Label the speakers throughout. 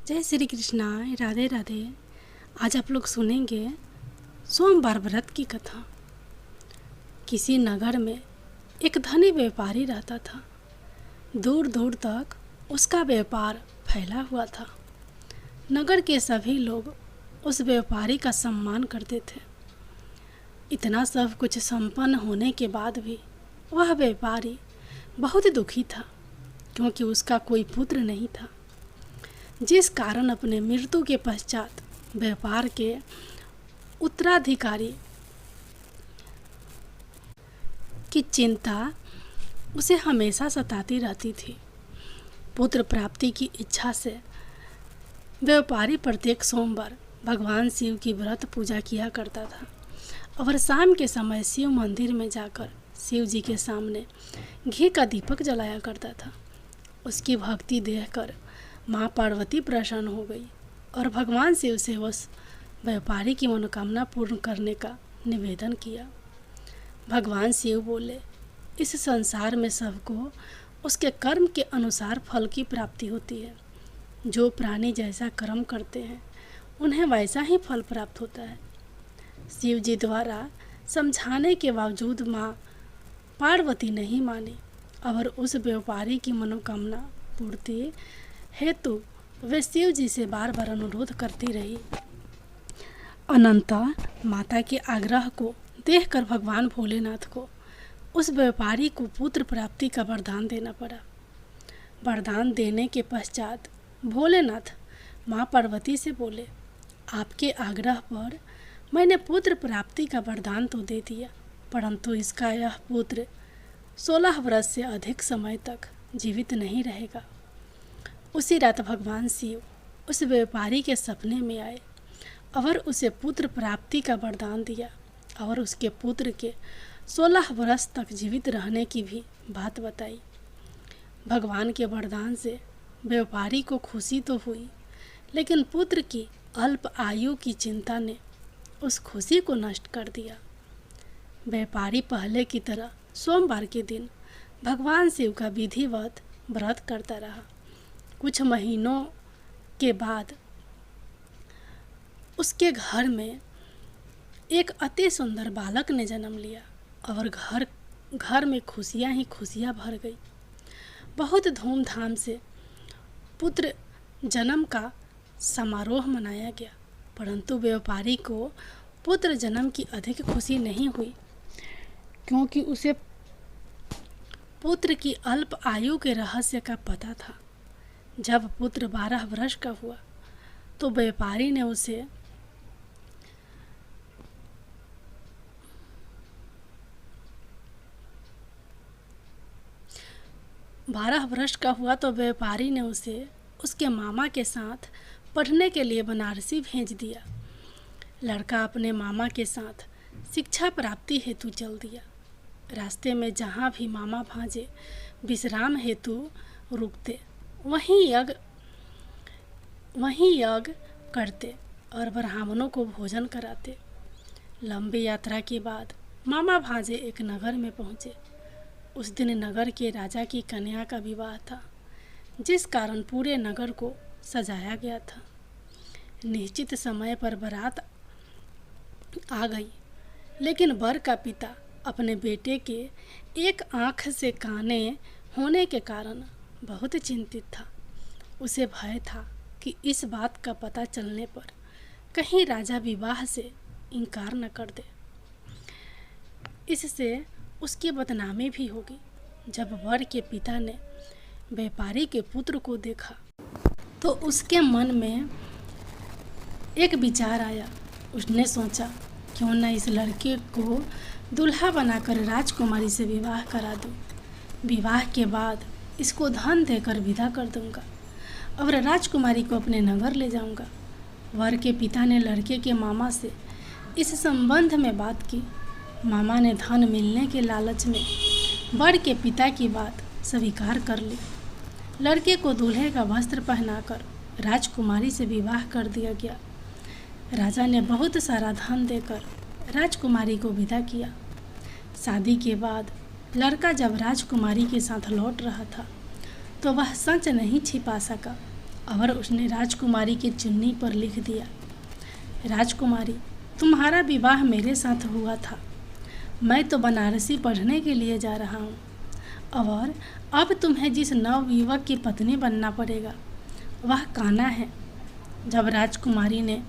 Speaker 1: जय श्री कृष्णा। राधे राधे। आज आप लोग सुनेंगे सोमवार व्रत की कथा। किसी नगर में एक धनी व्यापारी रहता था। दूर दूर तक उसका व्यापार फैला हुआ था। नगर के सभी लोग उस व्यापारी का सम्मान करते थे। इतना सब कुछ संपन्न होने के बाद भी वह व्यापारी बहुत दुखी था, क्योंकि उसका कोई पुत्र नहीं था, जिस कारण अपने मृत्यु के पश्चात व्यापार के उत्तराधिकारी की चिंता उसे हमेशा सताती रहती थी। पुत्र प्राप्ति की इच्छा से व्यापारी प्रत्येक सोमवार भगवान शिव की व्रत पूजा किया करता था और शाम के समय शिव मंदिर में जाकर शिव जी के सामने घी का दीपक जलाया करता था। उसकी भक्ति देखकर माँ पार्वती प्रसन्न हो गई और भगवान शिव से उस व्यापारी की मनोकामना पूर्ण करने का निवेदन किया। भगवान शिव बोले, इस संसार में सबको उसके कर्म के अनुसार फल की प्राप्ति होती है। जो प्राणी जैसा कर्म करते हैं उन्हें वैसा ही फल प्राप्त होता है। शिव जी द्वारा समझाने के बावजूद माँ पार्वती नहीं मानी और उस व्यापारी की मनोकामना पूर्ति हेतु वे शिव जी से बार बार अनुरोध करती रही। अनंतः माता के आग्रह को देखकर भगवान भोलेनाथ को उस व्यापारी को पुत्र प्राप्ति का वरदान देना पड़ा। वरदान देने के पश्चात भोलेनाथ माँ पार्वती से बोले, आपके आग्रह पर मैंने पुत्र प्राप्ति का वरदान तो दे दिया, परंतु इसका यह पुत्र 16 वर्ष से अधिक समय तक जीवित नहीं रहेगा। उसी रात भगवान शिव उस व्यापारी के सपने में आए और उसे पुत्र प्राप्ति का वरदान दिया और उसके पुत्र के 16 वर्ष तक जीवित रहने की भी बात बताई। भगवान के वरदान से व्यापारी को खुशी तो हुई, लेकिन पुत्र की अल्प आयु की चिंता ने उस खुशी को नष्ट कर दिया। व्यापारी पहले की तरह सोमवार के दिन भगवान शिव का विधिवत व्रत करता रहा। कुछ महीनों के बाद उसके घर में एक अति सुंदर बालक ने जन्म लिया और घर में खुशियां ही खुशियां भर गई। बहुत धूमधाम से पुत्र जन्म का समारोह मनाया गया, परंतु व्यापारी को पुत्र जन्म की अधिक खुशी नहीं हुई, क्योंकि उसे पुत्र की अल्प आयु के रहस्य का पता था। जब पुत्र 12 वर्ष का हुआ तो व्यापारी ने उसे उसके मामा के साथ पढ़ने के लिए बनारसी भेज दिया। लड़का अपने मामा के साथ शिक्षा प्राप्ति हेतु चल दिया। रास्ते में जहाँ भी मामा भांजे विश्राम हेतु रुकते, वहीं यज्ञ करते और ब्राह्मणों को भोजन कराते। लंबी यात्रा के बाद मामा भांजे एक नगर में पहुँचे। उस दिन नगर के राजा की कन्या का विवाह था, जिस कारण पूरे नगर को सजाया गया था। निश्चित समय पर बारात आ गई, लेकिन वर का पिता अपने बेटे के एक आँख से काने होने के कारण बहुत चिंतित था। उसे भय था कि इस बात का पता चलने पर कहीं राजा विवाह से इनकार न कर दे, इससे उसकी बदनामी भी होगी। जब वर के पिता ने व्यापारी के पुत्र को देखा तो उसके मन में एक विचार आया। उसने सोचा, क्यों न इस लड़के को दूल्हा बनाकर राजकुमारी से विवाह करा दूं। विवाह के बाद इसको धन देकर विदा कर दूंगा और राजकुमारी को अपने नगर ले जाऊंगा। वर के पिता ने लड़के के मामा से इस संबंध में बात की। मामा ने धन मिलने के लालच में वर के पिता की बात स्वीकार कर ली। लड़के को दूल्हे का वस्त्र पहनाकर राजकुमारी से विवाह कर दिया गया। राजा ने बहुत सारा धन देकर राजकुमारी को विदा किया। शादी के बाद लड़का जब राजकुमारी के साथ लौट रहा था तो वह सच नहीं छिपा सका और उसने राजकुमारी की चुन्नी पर लिख दिया, राजकुमारी, तुम्हारा विवाह मेरे साथ हुआ था। मैं तो बनारसी पढ़ने के लिए जा रहा हूँ और अब तुम्हें जिस नवयुवक की पत्नी बनना पड़ेगा वह कान्हा है। जब राजकुमारी ने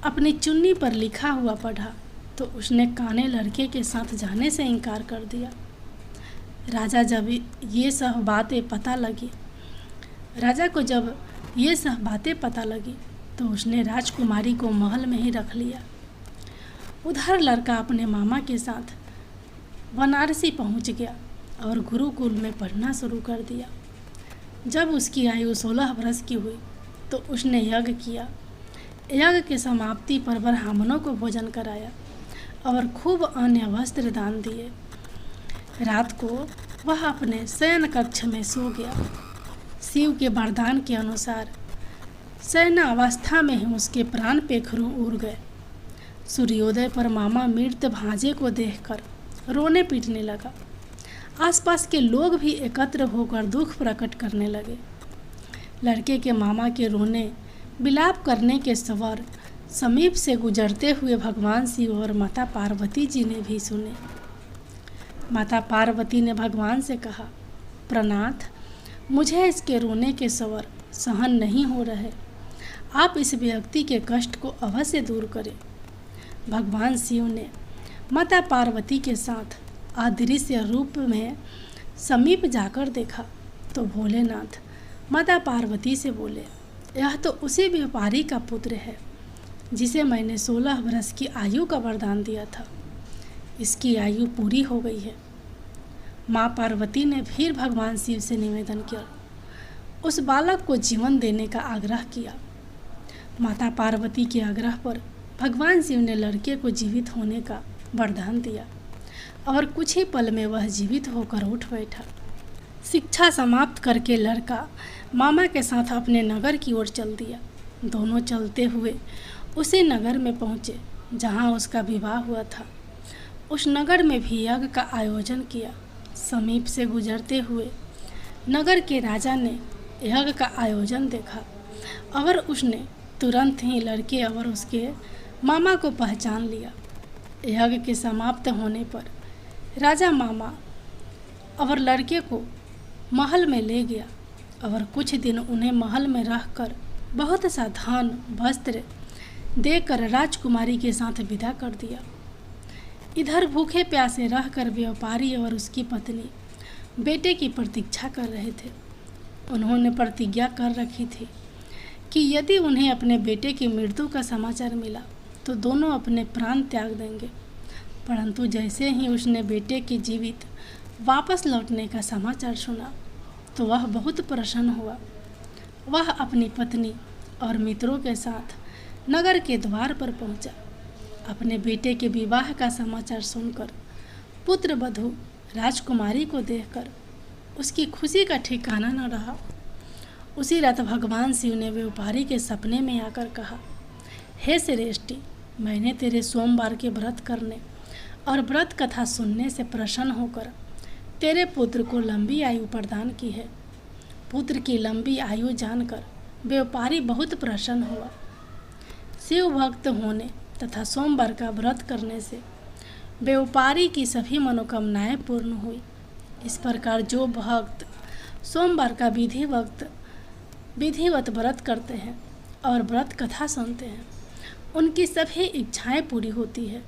Speaker 1: अपनी चुन्नी पर लिखा हुआ पढ़ा तो उसने काने लड़के के साथ जाने से इनकार कर दिया। राजा को जब ये सब बातें पता लगी तो उसने राजकुमारी को महल में ही रख लिया। उधर लड़का अपने मामा के साथ बनारसी पहुंच गया और गुरुकुल में पढ़ना शुरू कर दिया। जब उसकी आयु 16 वर्ष की हुई तो उसने यज्ञ किया। यज्ञ की समाप्ति पर ब्राह्मणों को भोजन कराया और खूब अन्य वस्त्र दान दिए। रात को वह अपने शयन कक्ष में सो गया। शिव के वरदान के अनुसार शयनावस्था में ही उसके प्राण पेखरू उड़ गए। सूर्योदय पर मामा मृत भांजे को देखकर रोने पीटने लगा। आसपास के लोग भी एकत्र होकर दुख प्रकट करने लगे। लड़के के मामा के रोने विलाप करने के स्वर समीप से गुजरते हुए भगवान शिव और माता पार्वती जी ने भी सुने। माता पार्वती ने भगवान से कहा, प्रनाथ, मुझे इसके रोने के स्वर सहन नहीं हो रहे। आप इस व्यक्ति के कष्ट को अवश्य दूर करें। भगवान शिव ने माता पार्वती के साथ अदृश्य रूप में समीप जाकर देखा तो भोलेनाथ माता पार्वती से बोले, यह तो उसी व्यापारी का पुत्र है जिसे मैंने 16 वर्ष की आयु का वरदान दिया था। इसकी आयु पूरी हो गई है। माँ पार्वती ने फिर भगवान शिव से निवेदन किया, उस बालक को जीवन देने का आग्रह किया। माता पार्वती के आग्रह पर भगवान शिव ने लड़के को जीवित होने का वरदान दिया और कुछ ही पल में वह जीवित होकर उठ बैठा। शिक्षा समाप्त करके लड़का मामा के साथ अपने नगर की ओर चल दिया। दोनों चलते हुए उसी नगर में पहुँचे जहाँ उसका विवाह हुआ था। उस नगर में भी यज्ञ का आयोजन किया। समीप से गुजरते हुए नगर के राजा ने यज्ञ का आयोजन देखा और उसने तुरंत ही लड़के और उसके मामा को पहचान लिया। यज्ञ के समाप्त होने पर राजा मामा और लड़के को महल में ले गया और कुछ दिन उन्हें महल में रहकर बहुत सा धन वस्त्र देकर राजकुमारी के साथ विदा कर दिया। इधर भूखे प्यासे रहकर व्यापारी और उसकी पत्नी बेटे की प्रतीक्षा कर रहे थे। उन्होंने प्रतिज्ञा कर रखी थी कि यदि उन्हें अपने बेटे की मृत्यु का समाचार मिला तो दोनों अपने प्राण त्याग देंगे। परंतु जैसे ही उसने बेटे के जीवित वापस लौटने का समाचार सुना तो वह बहुत प्रसन्न हुआ। वह अपनी पत्नी और मित्रों के साथ नगर के द्वार पर पहुंचा। अपने बेटे के विवाह का समाचार सुनकर पुत्र वधू राजकुमारी को देखकर उसकी खुशी का ठिकाना न रहा। उसी रात भगवान शिव ने व्यापारी के सपने में आकर कहा, हे श्रेष्ठी, मैंने तेरे सोमवार के व्रत करने और व्रत कथा सुनने से प्रसन्न होकर तेरे पुत्र को लंबी आयु प्रदान की है। पुत्र की लंबी आयु जानकर व्यापारी बहुत प्रसन्न हुआ। शिव भक्त होने तथा सोमवार का व्रत करने से व्यापारी की सभी मनोकामनाएं पूर्ण हुई। इस प्रकार जो भक्त सोमवार का विधिवत व्रत करते हैं और व्रत कथा सुनते हैं उनकी सभी इच्छाएं पूरी होती है।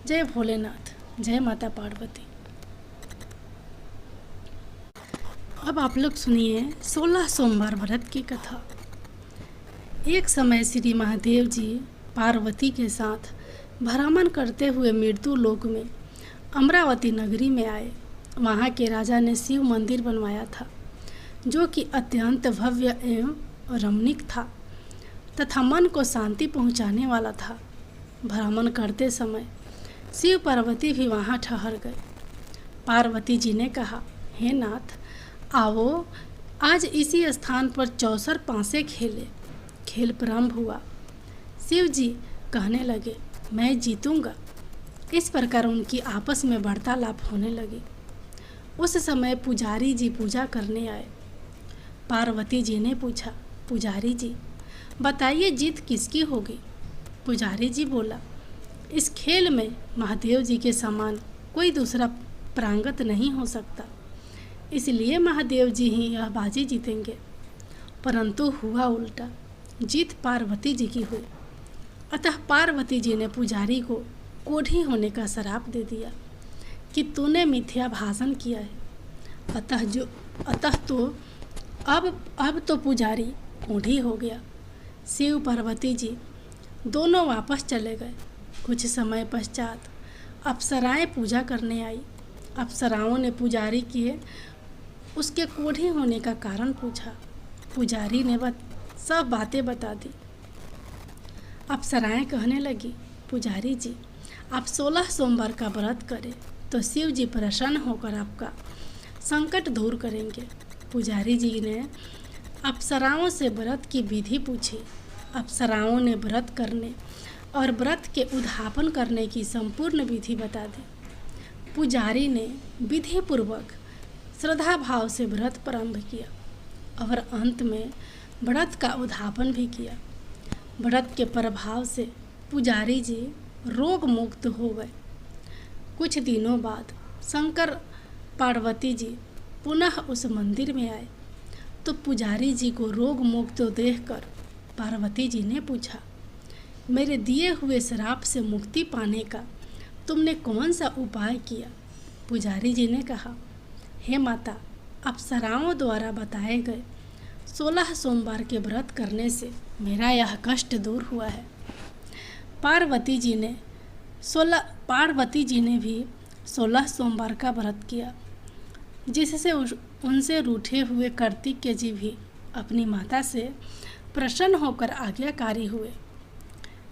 Speaker 1: जय भोलेनाथ, जय माता पार्वती। अब आप लोग सुनिए 16 सोमवार व्रत की कथा। एक समय श्री महादेव जी पार्वती के साथ भ्रमण करते हुए मृत्यु लोक में अमरावती नगरी में आए। वहाँ के राजा ने शिव मंदिर बनवाया था जो कि अत्यंत भव्य एवं रमणीक था तथा मन को शांति पहुँचाने वाला था। भ्रमण करते समय शिव पार्वती भी वहाँ ठहर गए। पार्वती जी ने कहा, हे नाथ, आओ आज इसी स्थान पर 64 पासे खेल प्रारंभ हुआ। शिव जी कहने लगे, मैं जीतूंगा। इस प्रकार उनकी आपस में वार्तालाप होने लगी। उस समय पुजारी जी पूजा करने आए। पार्वती जी ने पूछा, पुजारी जी बताइए जीत किसकी होगी। पुजारी जी बोला, इस खेल में महादेव जी के समान कोई दूसरा प्रांगत नहीं हो सकता, इसलिए महादेव जी ही यह बाजी जीतेंगे। परंतु हुआ उल्टा, जीत पार्वती जी की हुई। अतः पार्वती जी ने पुजारी को कोढ़ी होने का श्राप दे दिया कि तूने मिथ्या भाषण किया है। अतः तो अब तो पुजारी कोढ़ी हो गया। शिव पार्वती जी दोनों वापस चले गए। कुछ समय पश्चात अप्सराएं पूजा करने आई। अप्सराओं ने पुजारी किए उसके कोढ़ी होने का कारण पूछा। पुजारी ने सब बातें बता दी। अप्सराएं कहने लगी, पुजारी जी आप 16 सोमवार का व्रत करें तो शिव जी प्रसन्न होकर आपका संकट दूर करेंगे। पुजारी जी ने अप्सराओं से व्रत की विधि पूछी। अप्सराओं ने व्रत करने और व्रत के उद्यापन करने की संपूर्ण विधि बता दी। पुजारी ने विधि पूर्वक श्रद्धा भाव से व्रत प्रारंभ किया और अंत में व्रत का उद्यापन भी किया। व्रत के प्रभाव से पुजारी जी रोग मुक्त हो गए। कुछ दिनों बाद शंकर पार्वती जी पुनः उस मंदिर में आए तो पुजारी जी को रोग मुक्त देखकर पार्वती जी ने पूछा, मेरे दिए हुए श्राप से मुक्ति पाने का तुमने कौन सा उपाय किया। पुजारी जी ने कहा, हे माता, अप्सराओं द्वारा बताए गए 16 सोमवार के व्रत करने से मेरा यह कष्ट दूर हुआ है। पार्वती जी ने भी 16 सोमवार का व्रत किया, जिससे उनसे रूठे हुए कार्तिकेय जी भी अपनी माता से प्रसन्न होकर आज्ञाकारी हुए।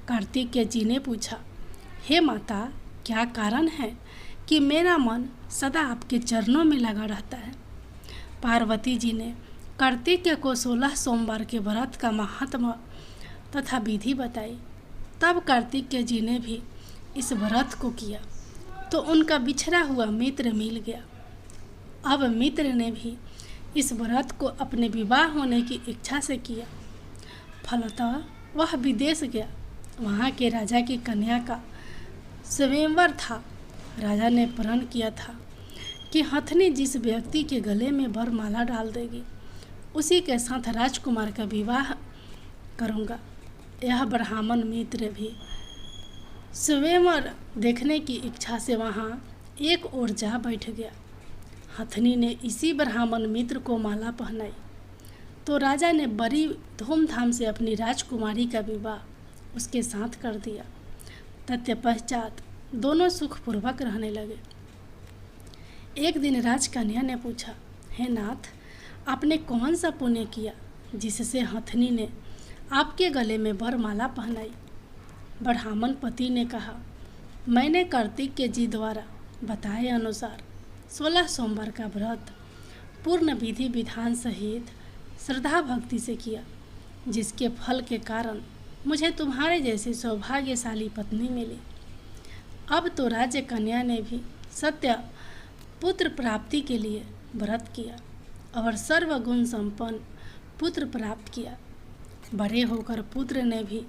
Speaker 1: कार्तिकेय जी ने पूछा, हे माता, क्या कारण है कि मेरा मन सदा आपके चरणों में लगा रहता है। पार्वती जी ने कार्तिकेय को 16 सोमवार के व्रत का महात्मा तथा विधि बताई। तब कार्तिकेय जी ने भी इस व्रत को किया तो उनका बिछड़ा हुआ मित्र मिल गया। अब मित्र ने भी इस व्रत को अपने विवाह होने की इच्छा से किया। फलतः वह विदेश गया। वहाँ के राजा की कन्या का स्वयंवर था। राजा ने प्रण किया था कि हथनी जिस व्यक्ति के गले में वरमाला डाल देगी उसी के साथ राजकुमार का विवाह करूँगा। यह ब्राह्मण मित्र भी स्वयंवर देखने की इच्छा से वहाँ एक ओर जा बैठ गया। हथनी ने इसी ब्राह्मण मित्र को माला पहनाई तो राजा ने बड़ी धूमधाम से अपनी राजकुमारी का विवाह उसके साथ कर दिया। तत्पश्चात दोनों सुखपूर्वक रहने लगे। एक दिन राजकन्या ने पूछा, हे नाथ, आपने कौन सा पुण्य किया जिससे हथनी ने आपके गले में वरमाला पहनाई। ब्राह्मण पति ने कहा, मैंने कार्तिकेय जी द्वारा बताए अनुसार 16 सोमवार का व्रत पूर्ण विधि विधान सहित श्रद्धा भक्ति से किया, जिसके फल के कारण मुझे तुम्हारे जैसी सौभाग्यशाली पत्नी मिली। अब तो राज्य कन्या ने भी सत्य पुत्र प्राप्ति के लिए व्रत किया और सर्वगुण संपन्न पुत्र प्राप्त किया। बड़े होकर पुत्र ने भी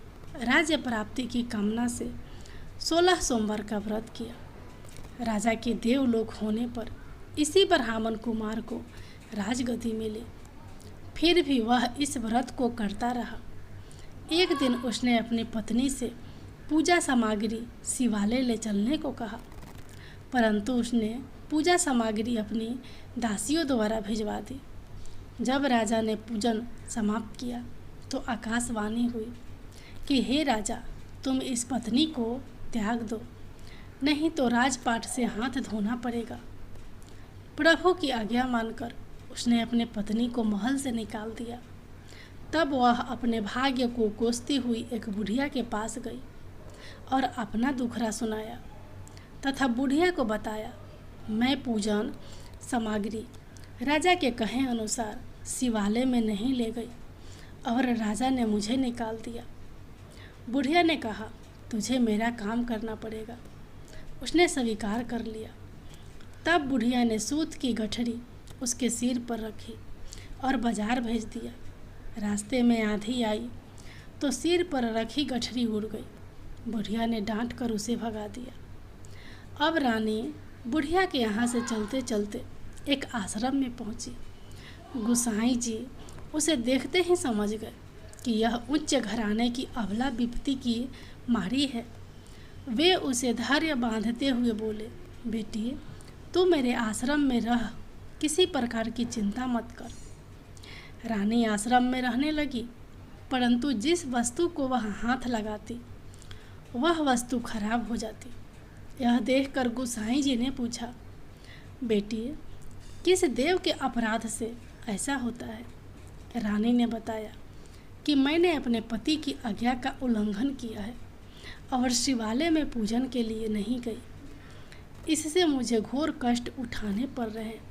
Speaker 1: राज्य प्राप्ति की कामना से 16 सोमवार का व्रत किया। राजा के देवलोक होने पर इसी ब्राह्मण कुमार को राजगद्दी मिली। फिर भी वह इस व्रत को करता रहा। एक दिन उसने अपनी पत्नी से पूजा सामग्री शिवालय ले चलने को कहा, परंतु उसने पूजा सामग्री अपनी दासियों द्वारा भिजवा दी। जब राजा ने पूजन समाप्त किया तो आकाशवाणी हुई कि हे राजा, तुम इस पत्नी को त्याग दो, नहीं तो राजपाट से हाथ धोना पड़ेगा। प्रभु की आज्ञा मानकर उसने अपने पत्नी को महल से निकाल दिया। तब वह अपने भाग्य को कोसती हुई एक बुढ़िया के पास गई और अपना दुखड़ा सुनाया तथा बुढ़िया को बताया, मैं पूजन सामग्री राजा के कहे अनुसार शिवालय में नहीं ले गई और राजा ने मुझे निकाल दिया। बुढ़िया ने कहा, तुझे मेरा काम करना पड़ेगा। उसने स्वीकार कर लिया। तब बुढ़िया ने सूत की गठरी उसके सिर पर रखी और बाजार भेज दिया। रास्ते में आंधी आई तो सिर पर रखी गठरी उड़ गई। बुढ़िया ने डांट कर उसे भगा दिया। अब रानी बुढ़िया के यहाँ से चलते चलते एक आश्रम में पहुँची। गोसाई जी उसे देखते ही समझ गए कि यह उच्च घराने की अबला विपत्ति की मारी है। वे उसे धैर्य बांधते हुए बोले, बेटी तू मेरे आश्रम में रह, किसी प्रकार की चिंता मत कर। रानी आश्रम में रहने लगी, परंतु जिस वस्तु को वह हाथ लगाती वह वस्तु खराब हो जाती। यह देखकर गोसाई जी ने पूछा, बेटी किस देव के अपराध से ऐसा होता है? रानी ने बताया कि मैंने अपने पति की आज्ञा का उल्लंघन किया है और शिवालय में पूजन के लिए नहीं गई, इससे मुझे घोर कष्ट उठाने पड़ रहे हैं।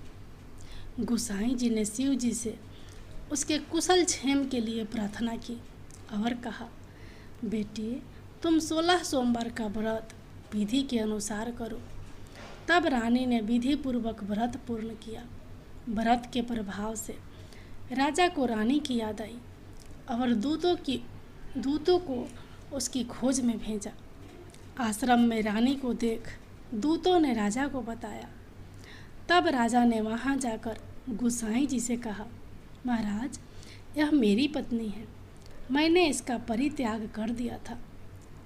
Speaker 1: गोसाई जी ने शिव जी से उसके कुशल क्षेम के लिए प्रार्थना की और कहा, बेटी तुम 16 सोमवार का व्रत विधि के अनुसार करो। तब रानी ने विधि पूर्वक व्रत पूर्ण किया। व्रत के प्रभाव से राजा को रानी की याद आई और दूतों को उसकी खोज में भेजा। आश्रम में रानी को देख दूतों ने राजा को बताया। तब राजा ने वहां जाकर गोसाई जी से कहा, महाराज यह मेरी पत्नी है, मैंने इसका परित्याग कर दिया था,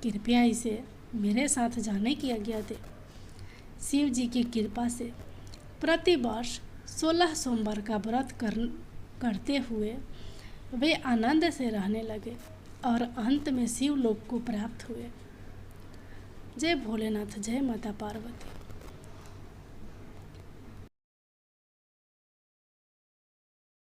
Speaker 1: कृपया इसे मेरे साथ जाने की आज्ञा दे। शिव जी की कृपा से प्रतिवर्ष 16 सोमवार का व्रत करते हुए वे आनंद से रहने लगे और अंत में शिवलोक को प्राप्त हुए। जय भोलेनाथ, जय माता पार्वती।